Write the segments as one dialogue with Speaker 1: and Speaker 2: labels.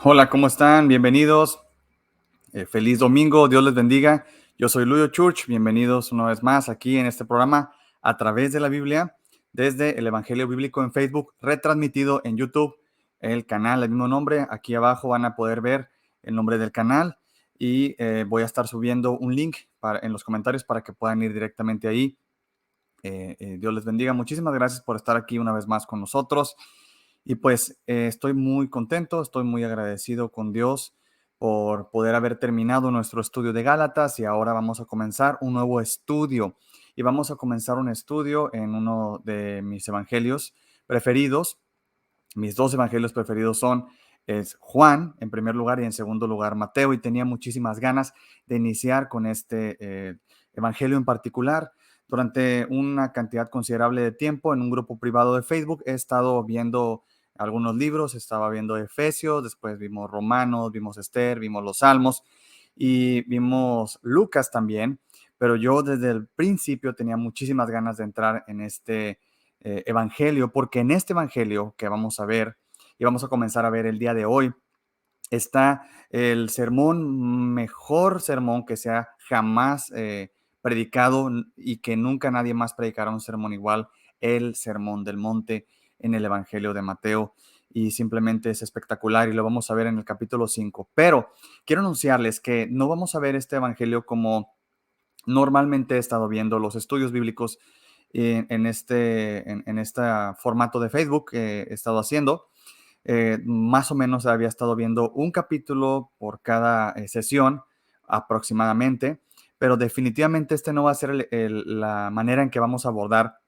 Speaker 1: Hola, ¿cómo están? Bienvenidos. Feliz domingo, Dios les bendiga. Yo soy Luyo Church. Bienvenidos una vez más aquí en este programa a través de la Biblia, desde el Evangelio Bíblico en Facebook, retransmitido en YouTube, el canal, el mismo nombre. Aquí abajo van a poder ver el nombre del canal y voy a estar subiendo un link en los comentarios para que puedan ir directamente ahí. Dios les bendiga. Muchísimas gracias por estar aquí una vez más con nosotros. Y pues estoy muy contento, estoy muy agradecido con Dios por poder haber terminado nuestro estudio de Gálatas y ahora vamos a comenzar un nuevo estudio. Y vamos a comenzar un estudio en uno de mis evangelios preferidos. Mis dos evangelios preferidos es Juan en primer lugar y en segundo lugar Mateo, y tenía muchísimas ganas de iniciar con este evangelio en particular. Durante una cantidad considerable de tiempo en un grupo privado de Facebook he estado viendo algunos libros, estaba viendo Efesios, después vimos Romanos, vimos Esther, vimos los Salmos y vimos Lucas también, pero yo desde el principio tenía muchísimas ganas de entrar en este evangelio, porque en este evangelio que vamos a ver y vamos a comenzar a ver el día de hoy, está el sermón, mejor sermón que se ha jamás predicado y que nunca nadie más predicará un sermón igual, el Sermón del Monte en el Evangelio de Mateo. Y simplemente es espectacular y lo vamos a ver en el capítulo 5. Pero quiero anunciarles que no vamos a ver este Evangelio como normalmente he estado viendo los estudios bíblicos en este formato de Facebook que he estado haciendo. Más o menos había estado viendo un capítulo por cada sesión aproximadamente, pero definitivamente este no va a ser la manera en que vamos a abordar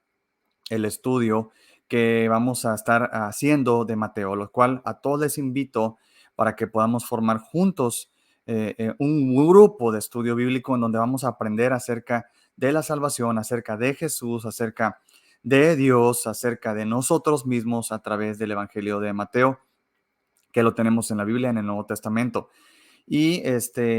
Speaker 1: el estudio que vamos a estar haciendo de Mateo, lo cual a todos les invito para que podamos formar juntos un grupo de estudio bíblico en donde vamos a aprender acerca de la salvación, acerca de Jesús, acerca de Dios, acerca de nosotros mismos a través del Evangelio de Mateo, que lo tenemos en la Biblia, en el Nuevo Testamento. Y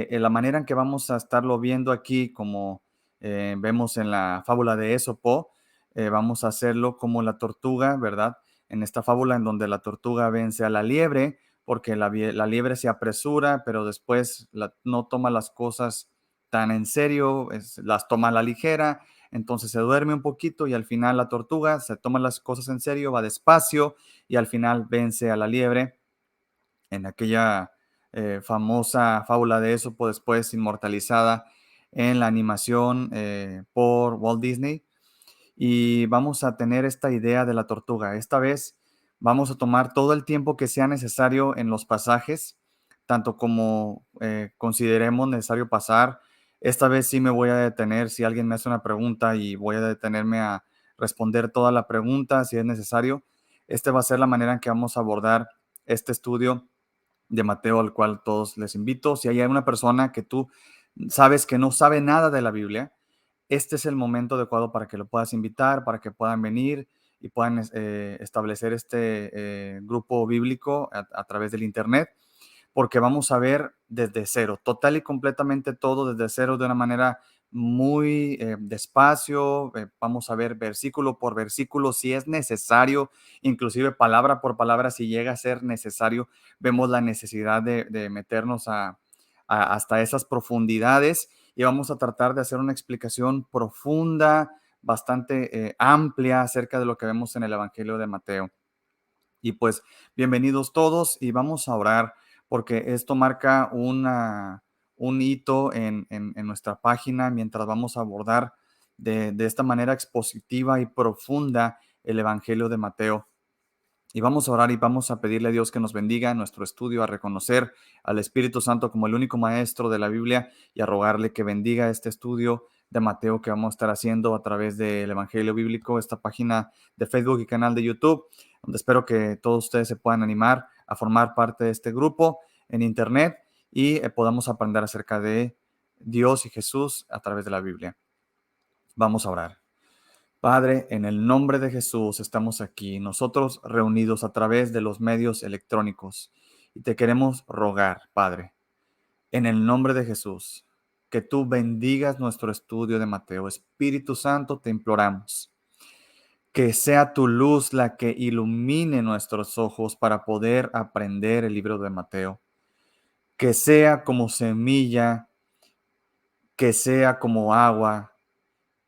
Speaker 1: la manera en que vamos a estarlo viendo aquí, como vemos en la fábula de Esopo, vamos a hacerlo como la tortuga, ¿verdad? En esta fábula en donde la tortuga vence a la liebre, porque la liebre se apresura, pero después no toma las cosas tan en serio, las toma a la ligera, entonces se duerme un poquito y al final la tortuga se toma las cosas en serio, va despacio y al final vence a la liebre en aquella famosa fábula de Esopo, después inmortalizada en la animación por Walt Disney. Y vamos a tener esta idea de la tortuga. Esta vez vamos a tomar todo el tiempo que sea necesario en los pasajes, tanto como consideremos necesario pasar. Esta vez sí me voy a detener si alguien me hace una pregunta y voy a detenerme a responder toda la pregunta si es necesario. Esta va a ser la manera en que vamos a abordar este estudio de Mateo, al cual todos les invito. Si hay una persona que tú sabes que no sabe nada de la Biblia, este es el momento adecuado para que lo puedas invitar, para que puedan venir y puedan establecer este grupo bíblico a través del Internet, porque vamos a ver desde cero, total y completamente todo desde cero, de una manera muy despacio. Vamos a ver versículo por versículo si es necesario, inclusive palabra por palabra si llega a ser necesario. Vemos la necesidad de meternos hasta esas profundidades y vamos a tratar de hacer una explicación profunda, bastante amplia acerca de lo que vemos en el Evangelio de Mateo. Y pues bienvenidos todos y vamos a orar porque esto marca un hito en nuestra página mientras vamos a abordar de esta manera expositiva y profunda el Evangelio de Mateo. Y vamos a orar y vamos a pedirle a Dios que nos bendiga en nuestro estudio, a reconocer al Espíritu Santo como el único maestro de la Biblia y a rogarle que bendiga este estudio de Mateo que vamos a estar haciendo a través del Evangelio Bíblico, esta página de Facebook y canal de YouTube, donde espero que todos ustedes se puedan animar a formar parte de este grupo en Internet y podamos aprender acerca de Dios y Jesús a través de la Biblia. Vamos a orar. Padre, en el nombre de Jesús estamos aquí, nosotros reunidos a través de los medios electrónicos, y te queremos rogar, Padre, en el nombre de Jesús, que tú bendigas nuestro estudio de Mateo. Espíritu Santo, te imploramos Que sea tu luz la que ilumine nuestros ojos para poder aprender el libro de Mateo. Que sea como semilla, que sea como agua,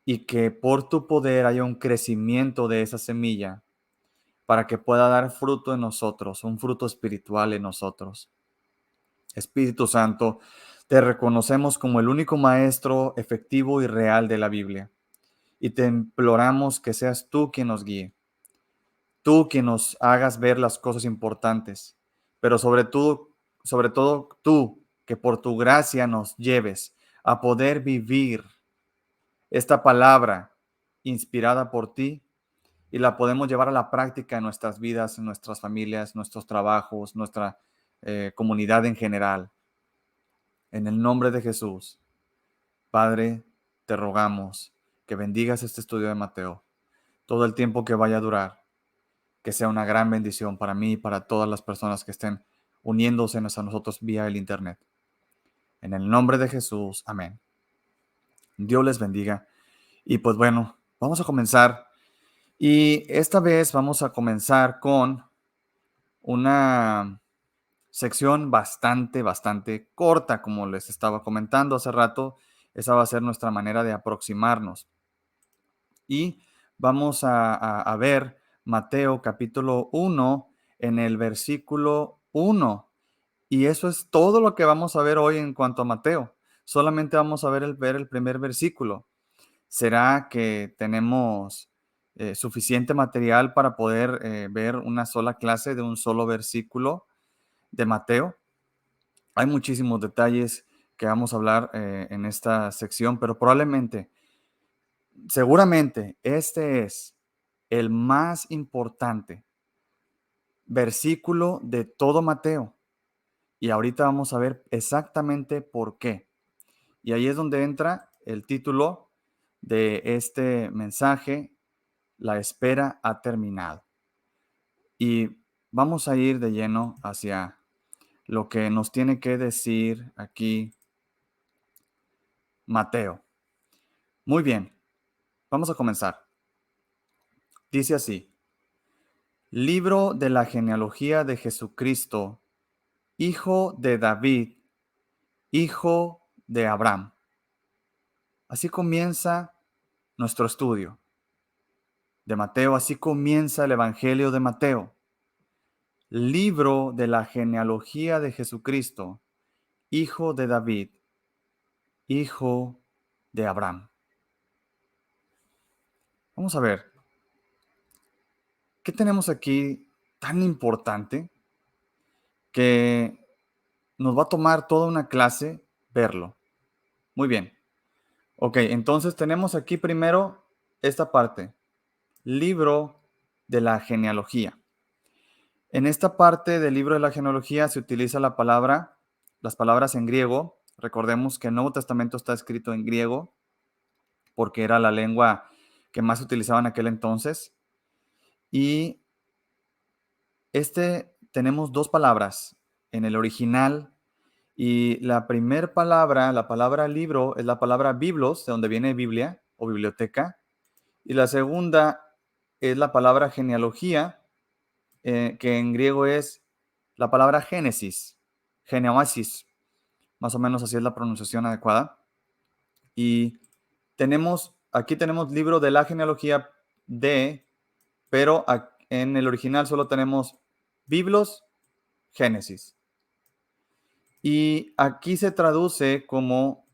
Speaker 1: y que por tu poder haya un crecimiento de esa semilla para que pueda dar fruto en nosotros, un fruto espiritual en nosotros. Espíritu Santo, te reconocemos como el único maestro efectivo y real de la Biblia y te imploramos que seas tú quien nos guíe, tú quien nos hagas ver las cosas importantes, pero sobre todo tú, que por tu gracia nos lleves a poder vivir esta palabra inspirada por ti y la podemos llevar a la práctica en nuestras vidas, en nuestras familias, nuestros trabajos, nuestra comunidad en general. En el nombre de Jesús, Padre, te rogamos que bendigas este estudio de Mateo, todo el tiempo que vaya a durar, que sea una gran bendición para mí y para todas las personas que estén uniéndose a nosotros vía el Internet. En el nombre de Jesús, amén. Dios les bendiga. Y pues bueno, vamos a comenzar. Y esta vez vamos a comenzar con una sección bastante corta, como les estaba comentando hace rato. Esa va a ser nuestra manera de aproximarnos. Y vamos a ver Mateo capítulo 1 en el versículo 1. Y eso es todo lo que vamos a ver hoy en cuanto a Mateo. Solamente vamos a ver el primer versículo. ¿Será que tenemos suficiente material para poder ver una sola clase de un solo versículo de Mateo? Hay muchísimos detalles que vamos a hablar en esta sección, pero seguramente, este es el más importante versículo de todo Mateo. Y ahorita vamos a ver exactamente por qué. Y ahí es donde entra el título de este mensaje: La espera ha terminado. Y vamos a ir de lleno hacia lo que nos tiene que decir aquí Mateo. Muy bien, vamos a comenzar. Dice así: Libro de la genealogía de Jesucristo, hijo de David, hijo de Abraham. Así comienza nuestro estudio de Mateo, así comienza el Evangelio de Mateo. Libro de la genealogía de Jesucristo, hijo de David, hijo de Abraham. Vamos a ver, ¿qué tenemos aquí tan importante que nos va a tomar toda una clase verlo? Muy bien. Ok, entonces tenemos aquí primero esta parte, libro de la genealogía. En esta parte del libro de la genealogía se utiliza las palabras en griego. Recordemos que el Nuevo Testamento está escrito en griego porque era la lengua que más se utilizaba en aquel entonces. Y tenemos dos palabras en el original. Y la primera palabra, la palabra libro, es la palabra biblos, de donde viene Biblia o biblioteca. Y la segunda es la palabra genealogía, que en griego es la palabra génesis, geneoasis, más o menos así es la pronunciación adecuada. Y aquí tenemos libro de la genealogía pero en el original solo tenemos biblos, génesis. Y aquí se traduce como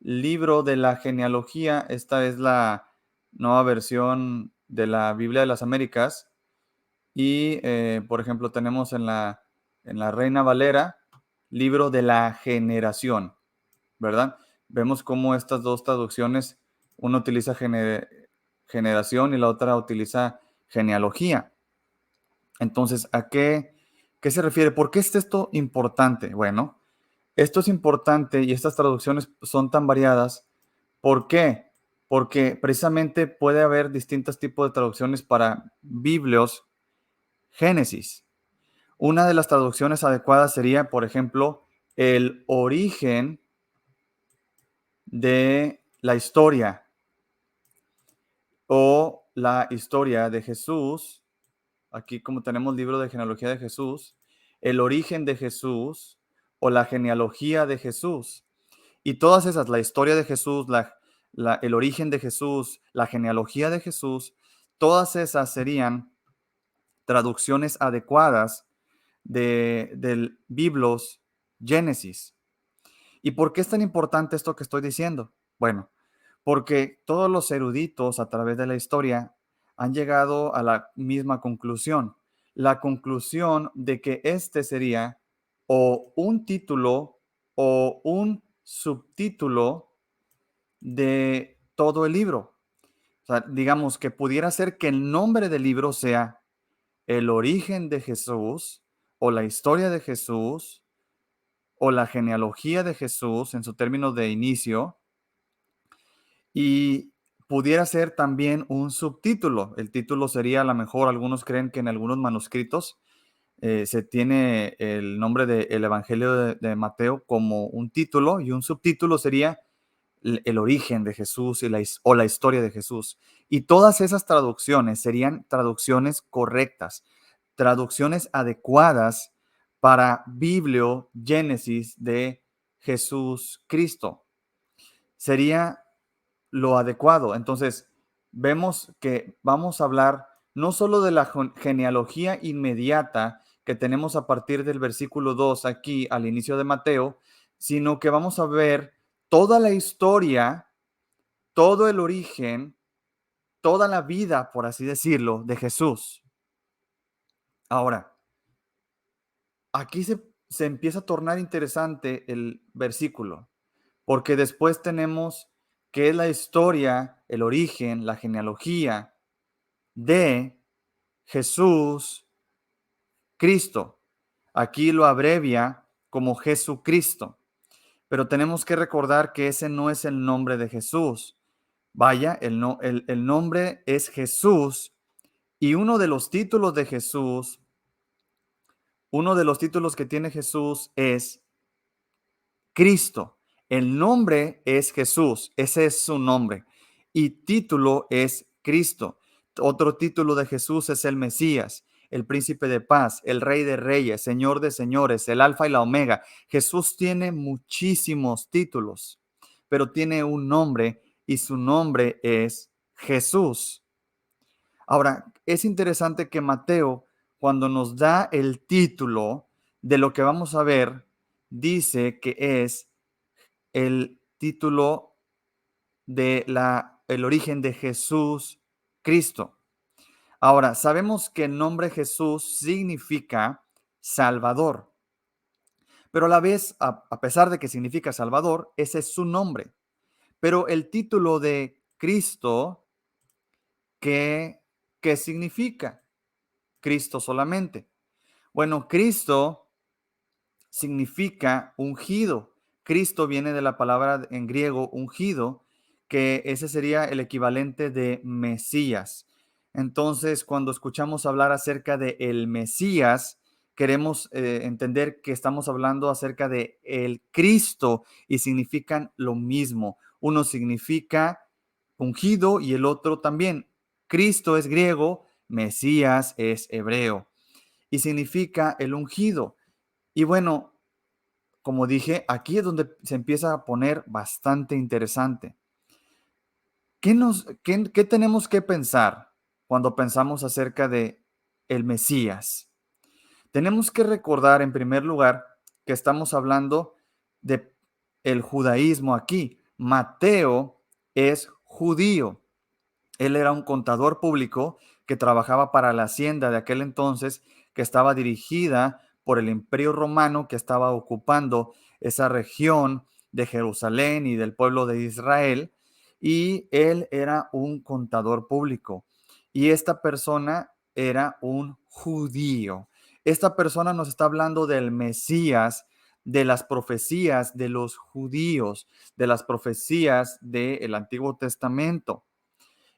Speaker 1: libro de la genealogía. Esta es la nueva versión de la Biblia de las Américas. Y, por ejemplo, tenemos en la Reina Valera, libro de la generación, ¿verdad? Vemos cómo estas dos traducciones, una utiliza generación y la otra utiliza genealogía. Entonces, ¿qué se refiere? ¿Por qué es esto importante? Bueno, esto es importante y estas traducciones son tan variadas. ¿Por qué? Porque precisamente puede haber distintos tipos de traducciones para Biblios, Génesis. Una de las traducciones adecuadas sería, por ejemplo, el origen de la historia o la historia de Jesús, aquí como tenemos libro de genealogía de Jesús, el origen de Jesús o la genealogía de Jesús. Y todas esas, la historia de Jesús, el origen de Jesús, la genealogía de Jesús, todas esas serían traducciones adecuadas del Biblos Génesis. ¿Y por qué es tan importante esto que estoy diciendo? Bueno, porque todos los eruditos a través de la historia han llegado a la misma conclusión. La conclusión de que este sería o un título o un subtítulo de todo el libro. O sea, digamos que pudiera ser que el nombre del libro sea el origen de Jesús o la historia de Jesús o la genealogía de Jesús en su término de inicio, y pudiera ser también un subtítulo. El título sería, a lo mejor, algunos creen que en algunos manuscritos se tiene el nombre del Evangelio de Mateo como un título, y un subtítulo sería el origen de Jesús o la historia de Jesús. Y todas esas traducciones serían traducciones correctas, traducciones adecuadas para Génesis de Jesús Cristo. Sería lo adecuado. Entonces, vemos que vamos a hablar no solo de la genealogía inmediata que tenemos a partir del versículo 2 aquí al inicio de Mateo, sino que vamos a ver toda la historia, todo el origen, toda la vida, por así decirlo, de Jesús. Ahora, aquí se empieza a tornar interesante el versículo, porque después tenemos que es la historia, el origen, la genealogía de Jesús Cristo. Aquí lo abrevia como Jesucristo, pero tenemos que recordar que ese no es el nombre de Jesús. Vaya, el nombre es Jesús, y uno de los títulos de Jesús, uno de los títulos que tiene Jesús es Cristo. El nombre es Jesús, ese es su nombre. Y título es Cristo. Otro título de Jesús es el Mesías, el príncipe de paz, el rey de reyes, señor de señores, el alfa y la omega. Jesús tiene muchísimos títulos, pero tiene un nombre y su nombre es Jesús. Ahora, es interesante que Mateo, cuando nos da el título de lo que vamos a ver, dice que es el título de el origen de Jesús Cristo. Ahora, sabemos que el nombre Jesús significa Salvador, pero a la vez, a pesar de que significa Salvador, ese es su nombre. Pero el título de Cristo, ¿qué significa? Cristo solamente. Bueno, Cristo significa ungido. Cristo viene de la palabra en griego ungido, que ese sería el equivalente de Mesías. Entonces, cuando escuchamos hablar acerca de el Mesías, queremos entender que estamos hablando acerca de el Cristo y significan lo mismo. Uno significa ungido y el otro también. Cristo es griego, Mesías es hebreo y significa el ungido. Y bueno, como dije, aquí es donde se empieza a poner bastante interesante. ¿Qué tenemos que pensar cuando pensamos acerca de el Mesías? Tenemos que recordar, en primer lugar, que estamos hablando de el judaísmo aquí. Mateo es judío. Él era un contador público que trabajaba para la hacienda de aquel entonces, que estaba dirigida por el Imperio Romano, que estaba ocupando esa región de Jerusalén y del pueblo de Israel, y él era un contador público. Y esta persona era un judío. Esta persona nos está hablando del Mesías, de las profecías de los judíos, de las profecías del Antiguo Testamento.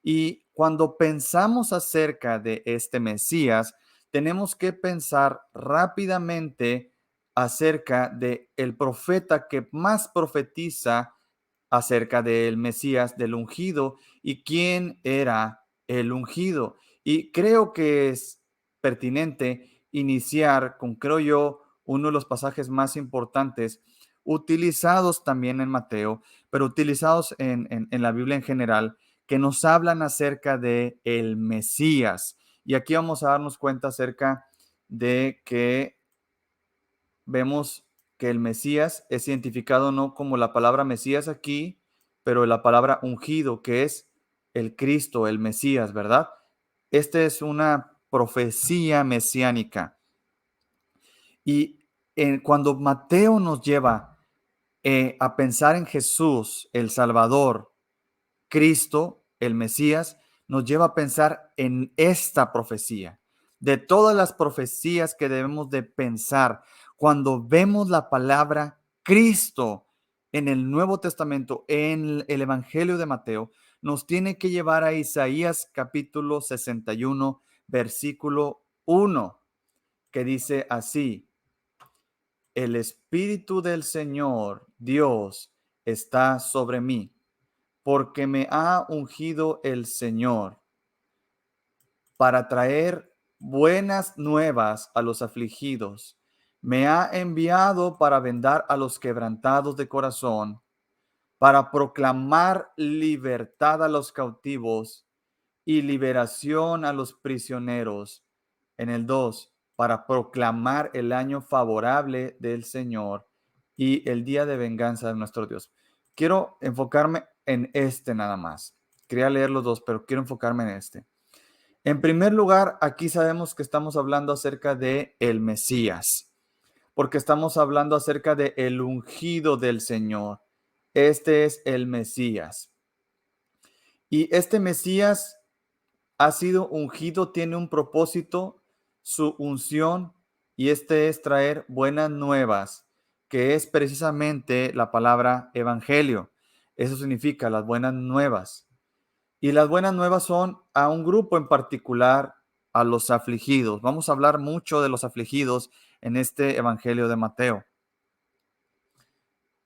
Speaker 1: Y cuando pensamos acerca de este Mesías, tenemos que pensar rápidamente acerca de el profeta que más profetiza acerca del Mesías, del ungido, y quién era el ungido. Y creo que es pertinente iniciar con, creo yo, uno de los pasajes más importantes, utilizados también en Mateo, pero utilizados en la Biblia en general, que nos hablan acerca de el Mesías. Y aquí vamos a darnos cuenta acerca de que vemos que el Mesías es identificado no como la palabra Mesías aquí, pero la palabra ungido, que es el Cristo, el Mesías, ¿verdad? Esta es una profecía mesiánica. Y cuando Mateo nos lleva a pensar en Jesús, el Salvador, Cristo, el Mesías, nos lleva a pensar en esta profecía. De todas las profecías que debemos de pensar, cuando vemos la palabra Cristo en el Nuevo Testamento, en el Evangelio de Mateo, nos tiene que llevar a Isaías capítulo 61, versículo 1, que dice así: el Espíritu del Señor Dios está sobre mí, porque me ha ungido el Señor para traer buenas nuevas a los afligidos. Me ha enviado para vendar a los quebrantados de corazón, para proclamar libertad a los cautivos y liberación a los prisioneros. En el 2, para proclamar el año favorable del Señor y el día de venganza de nuestro Dios. Quiero enfocarme en este nada más. Quería leer los dos, pero quiero enfocarme en este. En primer lugar, aquí sabemos que estamos hablando acerca de el Mesías, porque estamos hablando acerca de el ungido del Señor. Este es el Mesías. Y este Mesías ha sido ungido, tiene un propósito, su unción, y este es traer buenas nuevas, que es precisamente la palabra evangelio. Eso significa las buenas nuevas. Y las buenas nuevas son a un grupo en particular, a los afligidos. Vamos a hablar mucho de los afligidos en este evangelio de Mateo.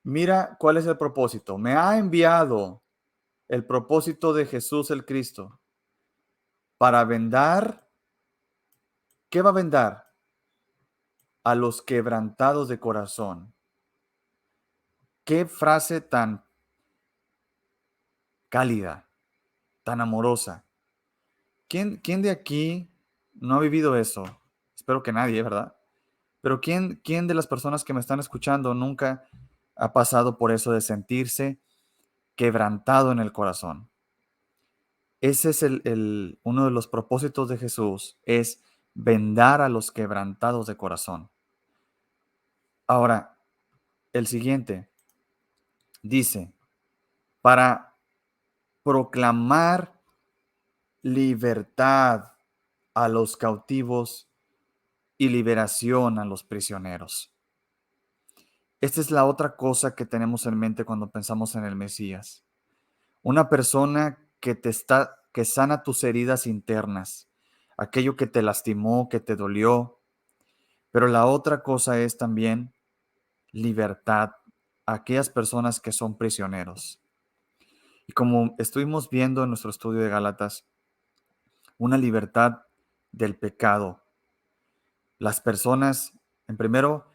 Speaker 1: Mira cuál es el propósito. Me ha enviado el propósito de Jesús el Cristo para vendar. ¿Qué va a vendar? A los quebrantados de corazón. Qué frase tan cálida, tan amorosa. ¿Quién de aquí no ha vivido eso? Espero que nadie, ¿verdad? Pero ¿quién de las personas que me están escuchando nunca ha pasado por eso de sentirse quebrantado en el corazón? Ese es uno de los propósitos de Jesús, es vendar a los quebrantados de corazón. Ahora, el siguiente dice, para proclamar libertad a los cautivos y liberación a los prisioneros. Esta es la otra cosa que tenemos en mente cuando pensamos en el Mesías. Una persona que sana tus heridas internas, aquello que te lastimó, que te dolió. Pero la otra cosa es también libertad a aquellas personas que son prisioneros. Y como estuvimos viendo en nuestro estudio de Gálatas, una libertad del pecado. Las personas, en primero,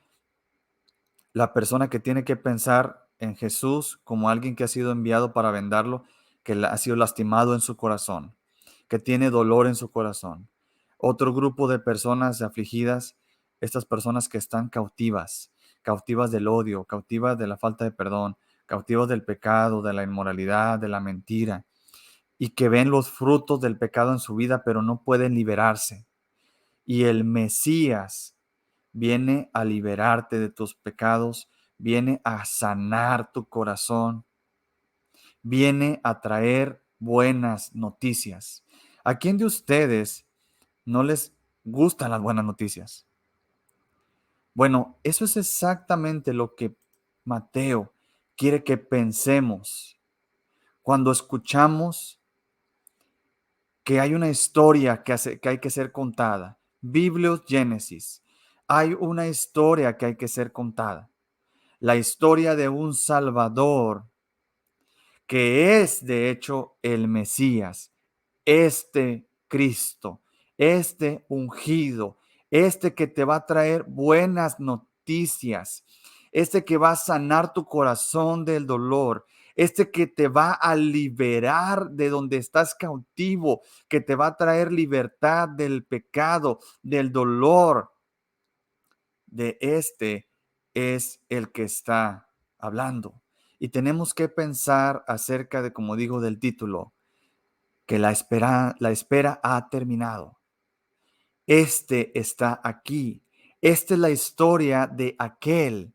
Speaker 1: la persona que tiene que pensar en Jesús como alguien que ha sido enviado para vendarlo, que ha sido lastimado en su corazón, que tiene dolor en su corazón. Otro grupo de personas afligidas, estas personas que están cautivas, cautivas del odio, cautivas de la falta de perdón, cautivas del pecado, de la inmoralidad, de la mentira, y que ven los frutos del pecado en su vida, pero no pueden liberarse. Y el Mesías viene a liberarte de tus pecados, viene a sanar tu corazón, viene a traer buenas noticias. ¿A quién de ustedes no les gustan las buenas noticias? Bueno, eso es exactamente lo que Mateo quiere que pensemos cuando escuchamos que hay una historia que hay que ser contada. Biblios Génesis. Hay una historia que hay que ser contada. La historia de un Salvador que es de hecho el Mesías, este Cristo, este ungido, este que te va a traer buenas noticias, este que va a sanar tu corazón del dolor, este que te va a liberar de donde estás cautivo, que te va a traer libertad del pecado, del dolor. De este es el que está hablando. Y tenemos que pensar acerca de, como digo, del título, que la espera ha terminado. Este está aquí. Esta es la historia de aquel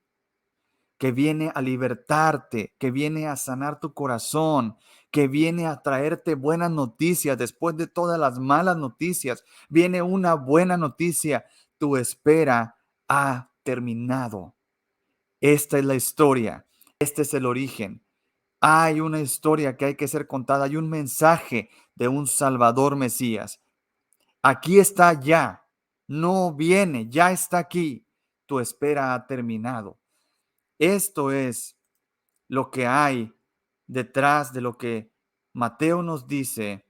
Speaker 1: que viene a libertarte, que viene a sanar tu corazón, que viene a traerte buenas noticias después de todas las malas noticias. Viene una buena noticia. Tu espera ha terminado. Esta es la historia. Este es el origen. Hay una historia que hay que ser contada. Hay un mensaje de un Salvador Mesías. Aquí está ya. No viene, ya está aquí. Tu espera ha terminado. Esto es lo que hay detrás de lo que Mateo nos dice.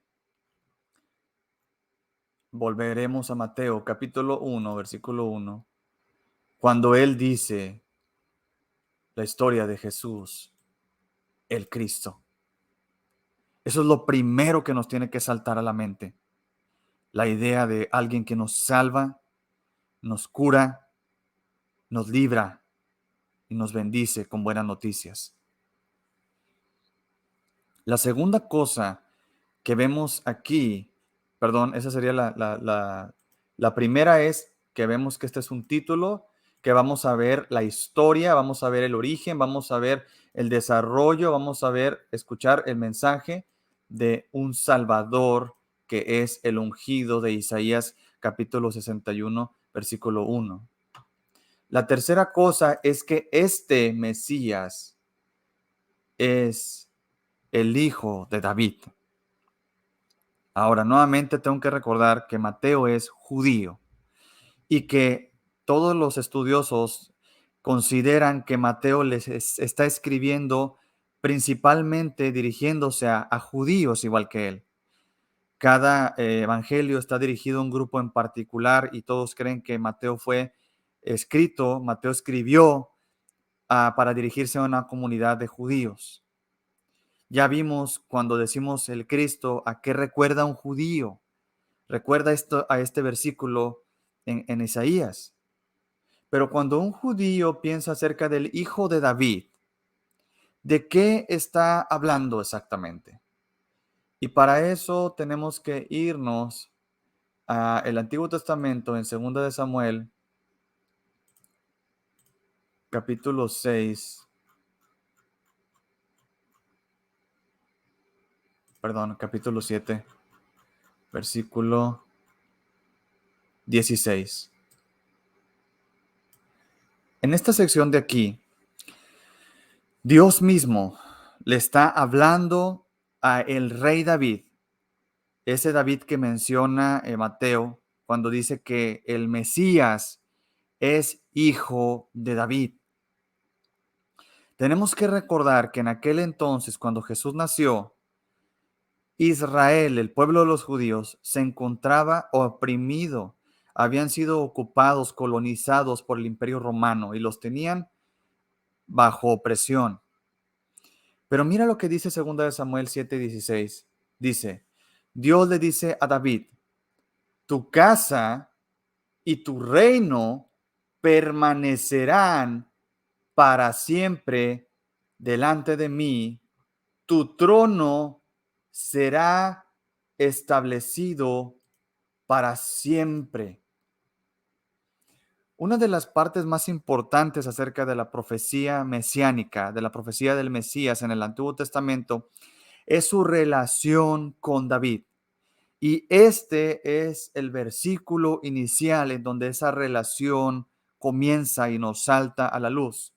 Speaker 1: Volveremos a Mateo capítulo 1, versículo 1, cuando él dice la historia de Jesús, el Cristo. Eso es lo primero que nos tiene que saltar a la mente. La idea de alguien que nos salva, nos cura, nos libra y nos bendice con buenas noticias. La segunda cosa que vemos aquí, perdón, esa sería la primera es que vemos que este es un título, que vamos a ver la historia, vamos a ver el origen, vamos a ver el desarrollo, vamos a ver, escuchar el mensaje de un Salvador que es el ungido de Isaías capítulo 61, versículo 1. La tercera cosa es que este Mesías es el hijo de David. Ahora, nuevamente tengo que recordar que Mateo es judío y que todos los estudiosos consideran que Mateo está escribiendo principalmente dirigiéndose a judíos igual que él. Cada evangelio está dirigido a un grupo en particular y todos creen que Mateo escribió para dirigirse a una comunidad de judíos. Ya vimos cuando decimos el Cristo, ¿a qué recuerda un judío? Recuerda esto a este versículo en Isaías. Pero cuando un judío piensa acerca del hijo de David, ¿de qué está hablando exactamente? Y para eso tenemos que irnos al Antiguo Testamento en 2 de Samuel, capítulo 6, perdón, capítulo 7, versículo 16. En esta sección de aquí, Dios mismo le está hablando a el rey David, ese David que menciona Mateo cuando dice que el Mesías es hijo de David. Tenemos que recordar que en aquel entonces, cuando Jesús nació, Israel, el pueblo de los judíos, se encontraba oprimido. Habían sido ocupados, colonizados por el Imperio Romano y los tenían bajo opresión. Pero mira lo que dice 2 de Samuel 7:16. Dice, Dios le dice a David, tu casa y tu reino permanecerán para siempre delante de mí. Tu trono será establecido para siempre. Una de las partes más importantes acerca de la profecía mesiánica, de la profecía del Mesías en el Antiguo Testamento, es su relación con David. Y este es el versículo inicial en donde esa relación comienza y nos salta a la luz.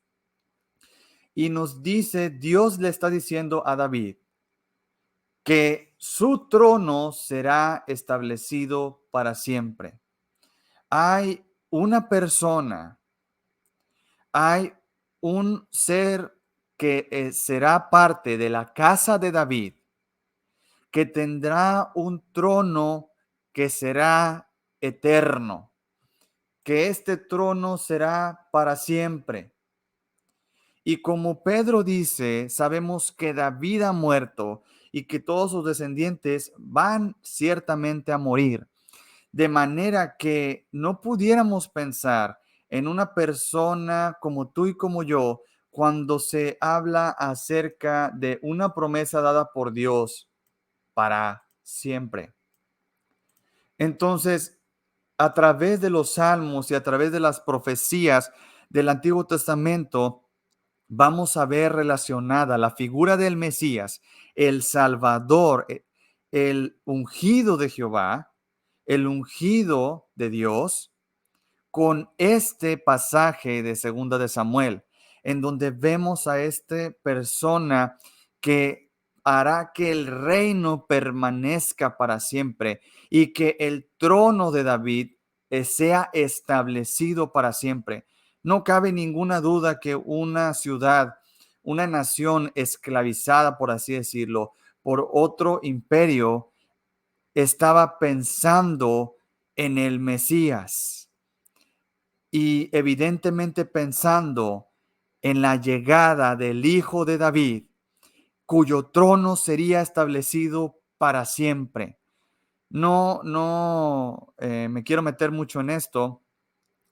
Speaker 1: Y nos dice, Dios le está diciendo a David que su trono será establecido para siempre. Hay una persona, hay un ser que será parte de la casa de David, que tendrá un trono que será eterno, que este trono será para siempre. Y como Pedro dice, sabemos que David ha muerto y que todos sus descendientes van ciertamente a morir. De manera que no pudiéramos pensar en una persona como tú y como yo cuando se habla acerca de una promesa dada por Dios para siempre. Entonces, a través de los salmos y a través de las profecías del Antiguo Testamento, vamos a ver relacionada la figura del Mesías, el Salvador, el ungido de Jehová, el ungido de Dios, con este pasaje de Segunda de Samuel, en donde vemos a esta persona que hará que el reino permanezca para siempre y que el trono de David sea establecido para siempre. No cabe ninguna duda que una ciudad, una nación esclavizada, por así decirlo, por otro imperio, estaba pensando en el Mesías y evidentemente pensando en la llegada del Hijo de David, cuyo trono sería establecido para siempre. No me quiero meter mucho en esto,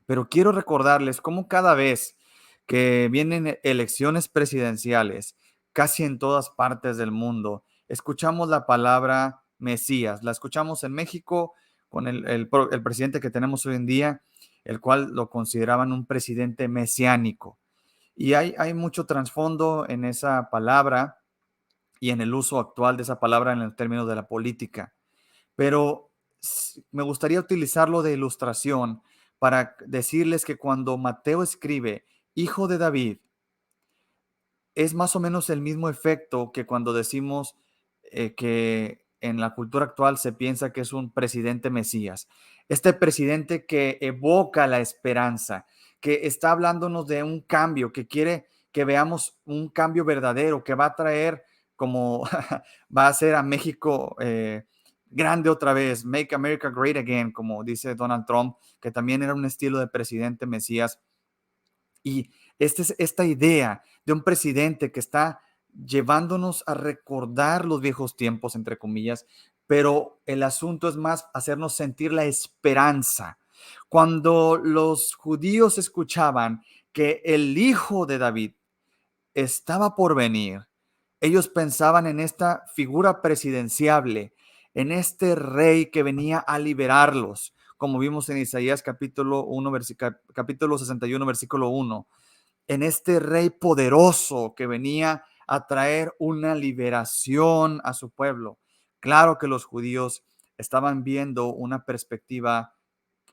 Speaker 1: pero quiero recordarles cómo cada vez que vienen elecciones presidenciales, casi en todas partes del mundo, escuchamos la palabra Mesías. La escuchamos en México con el presidente que tenemos hoy en día, el cual lo consideraban un presidente mesiánico. Y hay mucho trasfondo en esa palabra y en el uso actual de esa palabra en el término de la política. Pero me gustaría utilizarlo de ilustración para decirles que cuando Mateo escribe hijo de David, es más o menos el mismo efecto que cuando decimos que en la cultura actual se piensa que es un presidente mesías. Este presidente que evoca la esperanza, que está hablándonos de un cambio, que quiere que veamos un cambio verdadero, que va a traer como va a hacer a México grande otra vez, make America great again, como dice Donald Trump, que también era un estilo de presidente mesías. Y esta idea de un presidente que está llevándonos a recordar los viejos tiempos, entre comillas, pero el asunto es más hacernos sentir la esperanza. Cuando los judíos escuchaban que el hijo de David estaba por venir, ellos pensaban en esta figura presidenciable, en este rey que venía a liberarlos, como vimos en Isaías capítulo 1, capítulo 61, versículo 1, en este rey poderoso que venía a traer una liberación a su pueblo. Claro que los judíos estaban viendo una perspectiva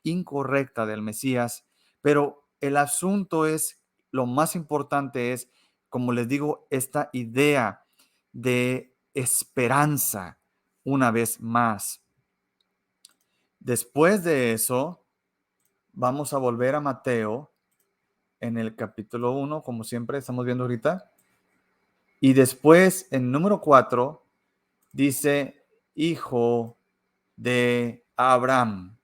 Speaker 1: incorrecta del Mesías, pero el asunto es, lo más importante es, como les digo, esta idea de esperanza una vez más. Después de eso, vamos a volver a Mateo en el capítulo 1, como siempre estamos viendo ahorita. Y después, en número 4, dice, hijo de Abraham.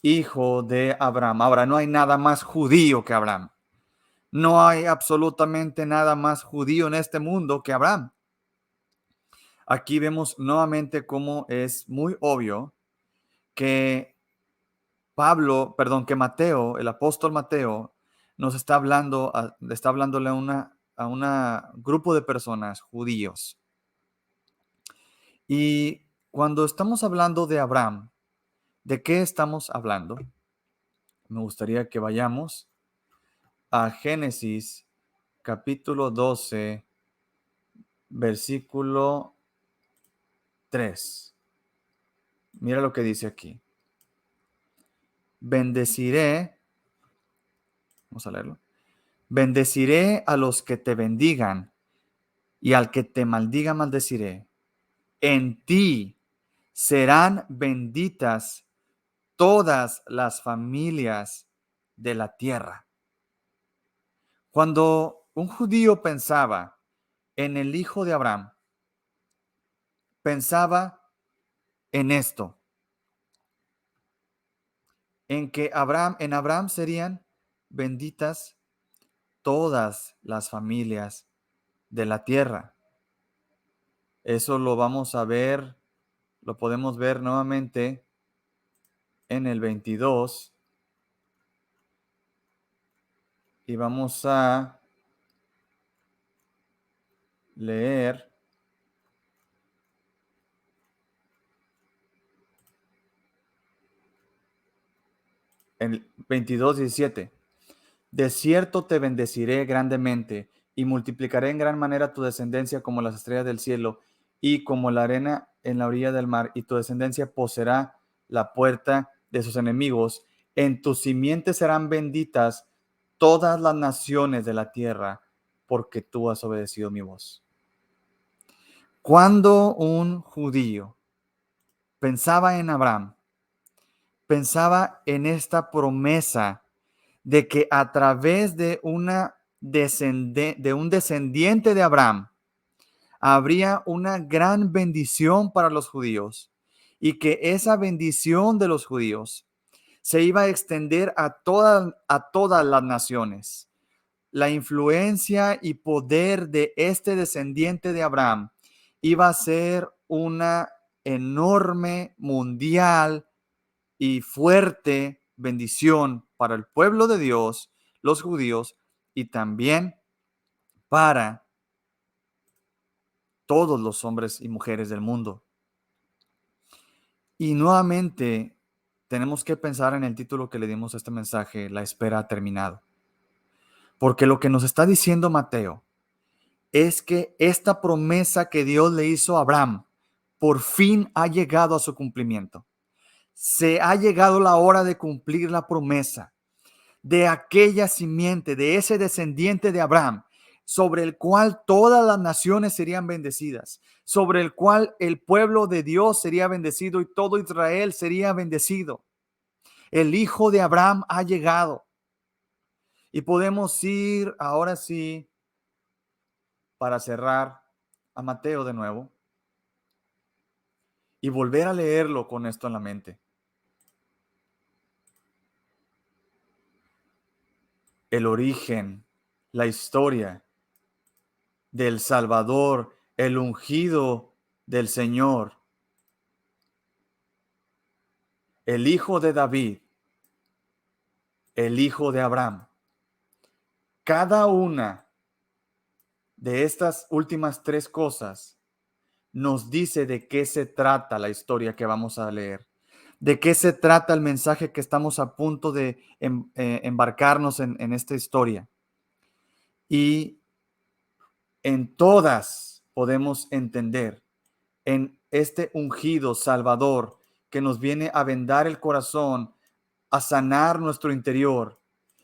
Speaker 1: Hijo de Abraham. Ahora, no hay nada más judío que Abraham. No hay absolutamente nada más judío en este mundo que Abraham. Aquí vemos nuevamente cómo es muy obvio que que Mateo, el apóstol Mateo, nos está hablando, está hablándole a una grupo de personas, judíos. Y cuando estamos hablando de Abraham, ¿de qué estamos hablando? Me gustaría que vayamos a Génesis capítulo 12, versículo 3. Mira lo que dice aquí. Bendeciré, vamos a leerlo. Bendeciré a los que te bendigan y al que te maldiga maldeciré. En ti serán benditas todas las familias de la tierra. Cuando un judío pensaba en el hijo de Abraham, pensaba en esto, en que en Abraham serían benditas todas las familias de la tierra. Eso lo vamos a ver, lo podemos ver nuevamente en el 22 y vamos a leer el 22:17. De cierto te bendeciré grandemente y multiplicaré en gran manera tu descendencia como las estrellas del cielo y como la arena en la orilla del mar, y tu descendencia poseerá la puerta de sus enemigos. En tu simiente serán benditas todas las naciones de la tierra, porque tú has obedecido mi voz. Cuando un judío pensaba en Abraham, pensaba en esta promesa de que a través de de un descendiente de Abraham habría una gran bendición para los judíos y que esa bendición de los judíos se iba a extender a todas las naciones. La influencia y poder de este descendiente de Abraham iba a ser una enorme, mundial y fuerte bendición para el pueblo de Dios, los judíos, y también para todos los hombres y mujeres del mundo. Y nuevamente tenemos que pensar en el título que le dimos a este mensaje: la espera ha terminado. Porque lo que nos está diciendo Mateo es que esta promesa que Dios le hizo a Abraham por fin ha llegado a su cumplimiento. Se ha llegado la hora de cumplir la promesa de aquella simiente, de ese descendiente de Abraham, sobre el cual todas las naciones serían bendecidas, sobre el cual el pueblo de Dios sería bendecido y todo Israel sería bendecido. El hijo de Abraham ha llegado. Y podemos ir ahora sí, para cerrar, a Mateo de nuevo y volver a leerlo con esto en la mente. El origen, la historia del Salvador, el ungido del Señor, el hijo de David, el hijo de Abraham. Cada una de estas últimas tres cosas nos dice de qué se trata la historia que vamos a leer, de qué se trata el mensaje que estamos a punto de embarcarnos en esta historia. Y en todas podemos entender en este ungido Salvador que nos viene a vendar el corazón, a sanar nuestro interior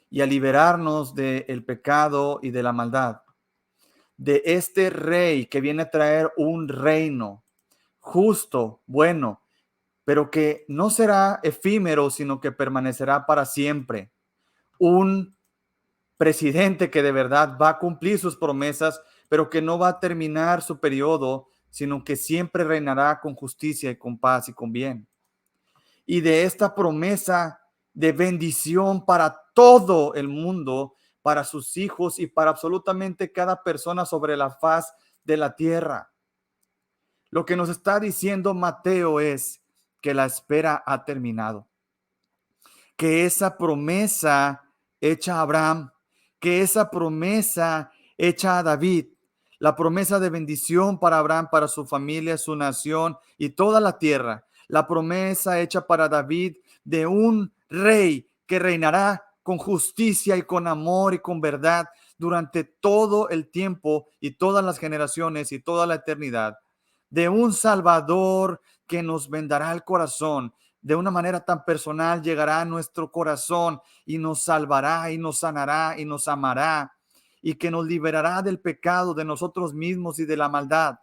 Speaker 1: y a liberarnos del pecado y de la maldad. De este rey que viene a traer un reino justo, bueno, pero que no será efímero, sino que permanecerá para siempre. Un presidente que de verdad va a cumplir sus promesas, pero que no va a terminar su periodo, sino que siempre reinará con justicia y con paz y con bien. Y de esta promesa de bendición para todo el mundo, para sus hijos y para absolutamente cada persona sobre la faz de la tierra. Lo que nos está diciendo Mateo es que la espera ha terminado, que esa promesa hecha a Abraham, que esa promesa hecha a David, la promesa de bendición para Abraham, para su familia, su nación y toda la tierra, la promesa hecha para David de un rey que reinará con justicia y con amor y con verdad durante todo el tiempo y todas las generaciones y toda la eternidad, de un Salvador que nos vendará el corazón de una manera tan personal, llegará a nuestro corazón y nos salvará y nos sanará y nos amará y que nos liberará del pecado, de nosotros mismos y de la maldad.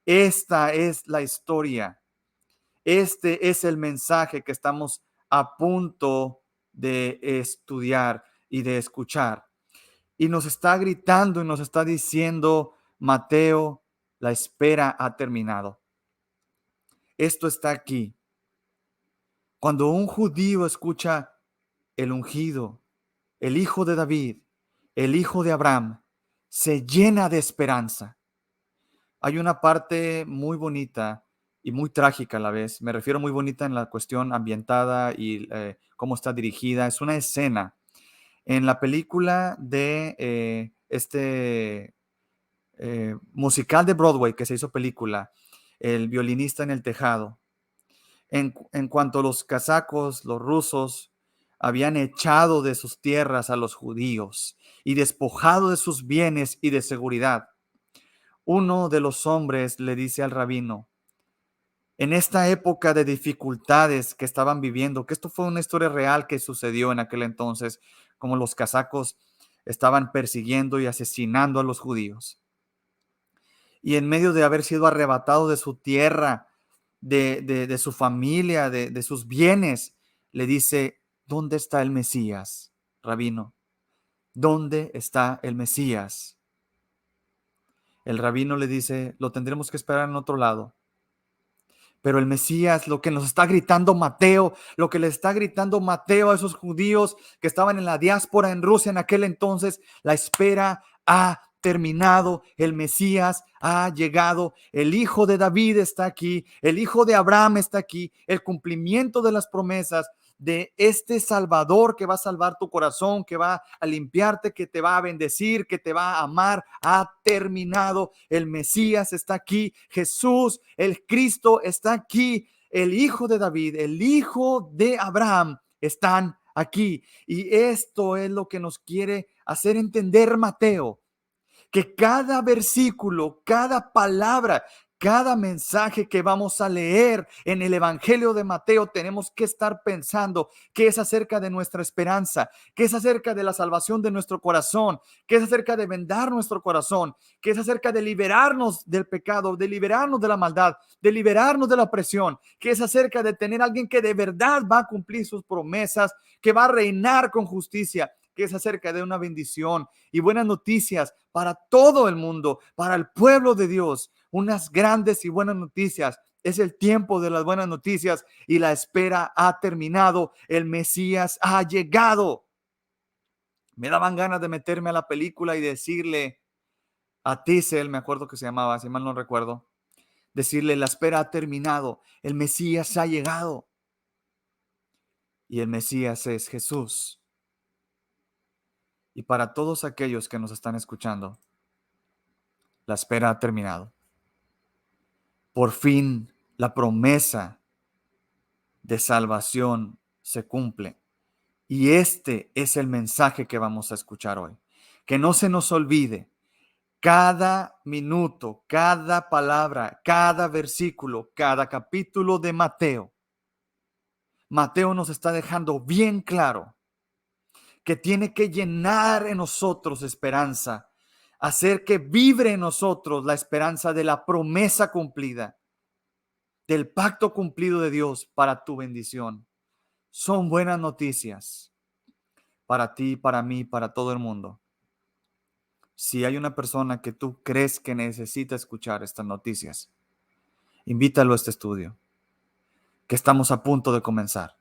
Speaker 1: Esta es la historia. Este es el mensaje que estamos a punto de estudiar y de escuchar. Y nos está gritando y nos está diciendo Mateo: la espera ha terminado. esto está aquí. Cuando un judío escucha el ungido, el hijo de David, el hijo de Abraham, se llena de esperanza. Hay una parte muy bonita y muy trágica a la vez. Me refiero muy bonita en la cuestión ambientada y cómo está dirigida. Es una escena en la película de musical de Broadway que se hizo película, El violinista en el tejado. En cuanto los casacos, los rusos, habían echado de sus tierras a los judíos y despojado de sus bienes y de seguridad, uno de los hombres le dice al rabino, en esta época de dificultades que estaban viviendo, que esto fue una historia real que sucedió en aquel entonces, como los casacos estaban persiguiendo y asesinando a los judíos. Y en medio de haber sido arrebatado de su tierra, de su familia, de sus bienes, le dice, ¿dónde está el Mesías, rabino? ¿Dónde está el Mesías? El rabino le dice, lo tendremos que esperar en otro lado. Pero el Mesías, lo que nos está gritando Mateo, lo que le está gritando Mateo a esos judíos que estaban en la diáspora en Rusia en aquel entonces, la espera ha terminado, el Mesías ha llegado, el hijo de David está aquí, el hijo de Abraham está aquí, el cumplimiento de las promesas de este Salvador que va a salvar tu corazón, que va a limpiarte, que te va a bendecir, que te va a amar, ha terminado. El Mesías está aquí, Jesús, el Cristo está aquí, el hijo de David, el hijo de Abraham están aquí. Y esto es lo que nos quiere hacer entender Mateo, que cada versículo, cada palabra, cada mensaje que vamos a leer en el Evangelio de Mateo, tenemos que estar pensando que es acerca de nuestra esperanza, que es acerca de la salvación de nuestro corazón, que es acerca de vendar nuestro corazón, que es acerca de liberarnos del pecado, de liberarnos de la maldad, de liberarnos de la presión, que es acerca de tener a alguien que de verdad va a cumplir sus promesas, que va a reinar con justicia, que es acerca de una bendición y buenas noticias para todo el mundo, para el pueblo de Dios, unas grandes y buenas noticias. Es el tiempo de las buenas noticias y la espera ha terminado. El Mesías ha llegado. Me daban ganas de meterme a la película y decirle a Tisel, me acuerdo que se llamaba, si mal no recuerdo, decirle, la espera ha terminado, el Mesías ha llegado. Y el Mesías es Jesús. Y para todos aquellos que nos están escuchando, la espera ha terminado. Por fin la promesa de salvación se cumple. Y este es el mensaje que vamos a escuchar hoy. Que no se nos olvide, cada minuto, cada palabra, cada versículo, cada capítulo de Mateo. Mateo nos está dejando bien claro que tiene que llenar en nosotros esperanza, hacer que vibre en nosotros la esperanza de la promesa cumplida, del pacto cumplido de Dios para tu bendición. Son buenas noticias para ti, para mí, para todo el mundo. Si hay una persona que tú crees que necesita escuchar estas noticias, invítalo a este estudio, que estamos a punto de comenzar.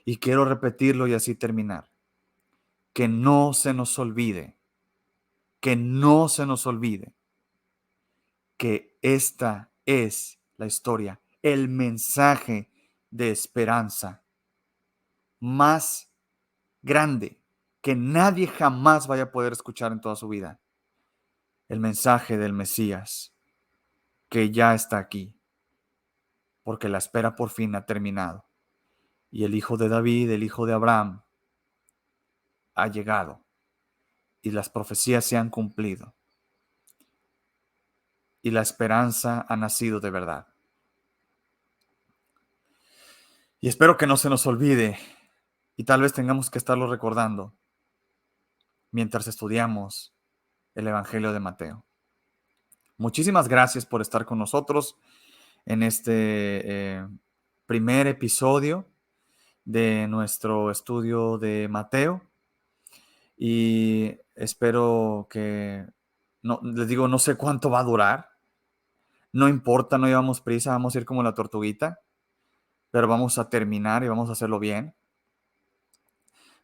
Speaker 1: Y quiero repetirlo y así terminar. Que no se nos olvide, que no se nos olvide que esta es la historia, el mensaje de esperanza más grande que nadie jamás vaya a poder escuchar en toda su vida. El mensaje del Mesías, que ya está aquí, porque la espera por fin ha terminado. Y el hijo de David, el hijo de Abraham, ha llegado. Y las profecías se han cumplido. Y la esperanza ha nacido de verdad. Y espero que no se nos olvide, y tal vez tengamos que estarlo recordando mientras estudiamos el Evangelio de Mateo. Muchísimas gracias por estar con nosotros en este primer episodio de nuestro estudio de Mateo. Y espero que, no, les digo, no sé cuánto va a durar. No importa, no llevamos prisa, vamos a ir como la tortuguita, pero vamos a terminar y vamos a hacerlo bien.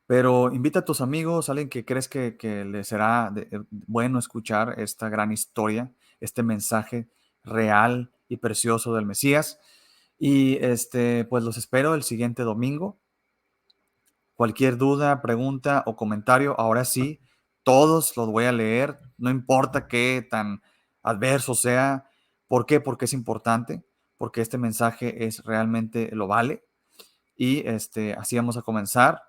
Speaker 1: Pero invita a tus amigos, alguien que crees que les será bueno escuchar esta gran historia, este mensaje real y precioso del Mesías. Y pues los espero el siguiente domingo. Cualquier duda, pregunta o comentario, ahora sí, todos los voy a leer, no importa qué tan adverso sea. ¿Por qué? Porque es importante, porque este mensaje es realmente lo vale. Y así vamos a comenzar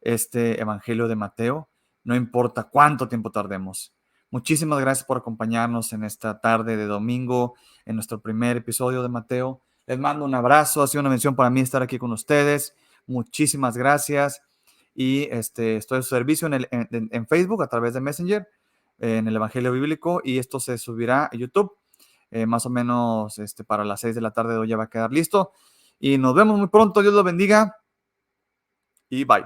Speaker 1: este Evangelio de Mateo, no importa cuánto tiempo tardemos. Muchísimas gracias por acompañarnos en esta tarde de domingo, en nuestro primer episodio de Mateo. Les mando un abrazo, ha sido una mención para mí estar aquí con ustedes. Muchísimas gracias. Y estoy a su servicio en Facebook a través de Messenger, en el Evangelio Bíblico, y esto se subirá a YouTube. Más o menos para las 6 de la tarde de hoy ya va a quedar listo. Y nos vemos muy pronto. Dios los bendiga y bye.